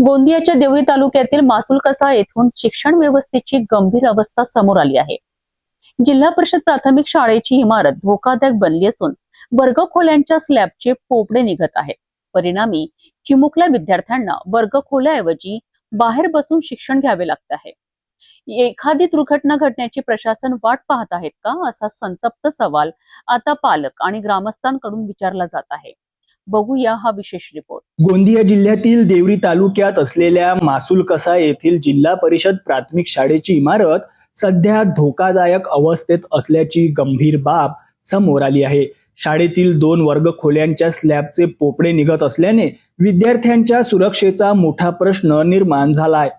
गोंदियाच्या देवरी तालुक्यातील मासुलकसा येथून शिक्षण व्यवस्थेची गंभीर अवस्था समोर आली आहे। जिल्हा परिषद प्राथमिक शाळेची इमारत धोकादायक बनली असून वर्गखोल्यांच्या स्लॅबचे पोपडे निघत आहेत। परिणामी चिमुकल्या विद्यार्थ्यांना वर्गखोल्याऐवजी बाहेर बसून शिक्षण घ्यावे लागत आहे। एखादी दुर्घटना घडण्याची प्रशासन वाट पाहत आहेत का, असा संतप्त सवाल आता पालक आणि ग्रामस्थांकडून विचारला जात आहे। बघूया हा विशेष रिपोर्ट। गोंदिया जिल्ह्यातील देवरी तालुक्यात असलेल्या मासुलकसा येथील जिल्हा परिषद प्राथमिक शाळेची इमारत सध्या धोकादायक अवस्थेत असल्याची गंभीर बाब समोर आली आहे। शाळेतील 2 वर्गखोल्यांच्या स्लॅबचे पोपडे निघत असल्याने विद्यार्थ्यांच्या सुरक्षेचा मोठा प्रश्न निर्माण झालाय।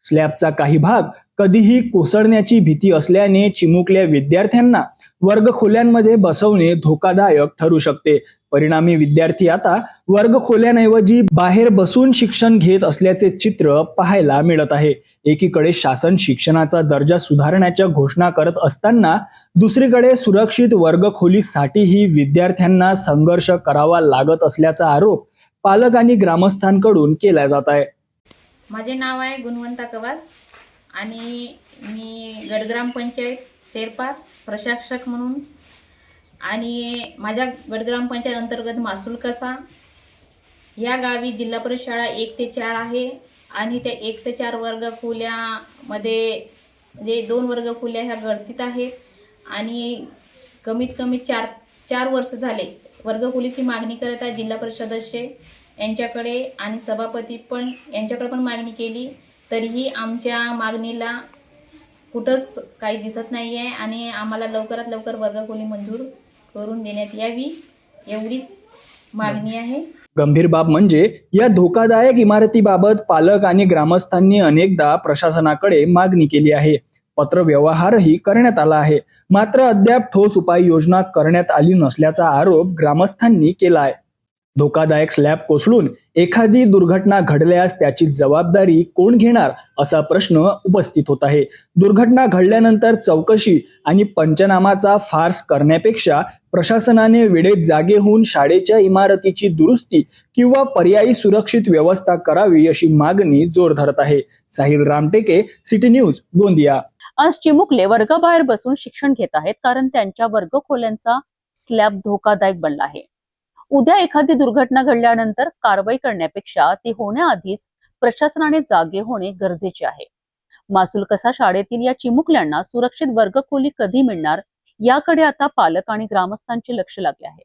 स्लॅबचा काही भाग कधीही कोसळण्याची भीती असल्याने चिमुकल्या विद्यार्थ्यांना वर्गखोल्यांमध्ये बसवणे धोकादायक ठरू शकते। परिणामी विद्यार्थी आता वर्गखोल्यांऐवजी बाहेर बसून शिक्षण घेत असल्याचे चित्र पाहायला मिळत आहे। एकीकडे शासन शिक्षणाचा दर्जा सुधारण्याच्या घोषणा करत असताना दुसरीकडे सुरक्षित वर्गखोलीसाठीही विद्यार्थ्यांना संघर्ष करावा लागत असल्याचा आरोप पालक आणि ग्रामस्थांकडून केला जात आहे। माझे नाव आहे गुणवंता कवास आणि मी गडग्राम पंचायत सेरपार प्रशासक म्हणून आणि माझ्या गडग्राम पंचायत अंतर्गत मासुलकसा या गावी जिल्हा परिषद शाळा 1 ते 4 आहे आणि त्या 1 ते 4 वर्गखोल्यामध्ये म्हणजे 2 वर्गखोल्या ह्या गळतीत आहेत आणि कमीत कमी 4 वर्ष झाले वर्गखोलीची मागणी करत आहे। जिल्हा परिषद सदस्य यांच्याकडे आणि सभापती पण यांच्याकडे पण मागणी केली, तरीही आमच्या मागणीला कुठंच काही दिसत नाही आहे आणि आम्हाला लवकरात लवकर वर्गखोली मंजूर करून देण्यात यावी एवढीच मागणी आहे। गंभीर बाब म्हणजे या धोकादायक इमारतीबाबत पालक आणि ग्रामस्थांनी अनेकदा प्रशासनाकडे मागणी केली आहे। पत्रव्यवहारही करण्यात आला आहे, मात्र अद्याप ठोस उपाययोजना करण्यात आली नसल्याचा आरोप ग्रामस्थांनी केला आहे। धोकादायक स्लॅब कोसळून एखादी दुर्घटना घडल्यास त्याची जबाबदारी कोण घेणार असा प्रश्न उपस्थित होत आहे। दुर्घटना घडल्यानंतर चौकशी आणि पंचनामाचा फार्स करण्यापेक्षा प्रशासनाने वेळेत जागे होऊन शाळेच्या इमारतीची दुरुस्ती किंवा पर्यायी सुरक्षित व्यवस्था करावी अशी मागणी जोर धरत आहे। Sahil Ramteke, city news, Gondia. आज चिमुकले वर्गाबाहेर बसून शिक्षण घेत आहेत कारण त्यांच्या वर्गखोल्यांचा स्लॅब धोकादायक बनला आहे। उद्या एखादी दुर्घटना घडल्यानंतर कारवाई करण्यापेक्षा ती होण्याआधीच प्रशासनाने जागे होणे गरजेचे आहे। मासुलकसा शाळेतील या चिमुकल्यांना सुरक्षित वर्गखोली कधी मिळणार याकडे आता पालक आणि ग्रामस्थांचे लक्ष लागले आहे।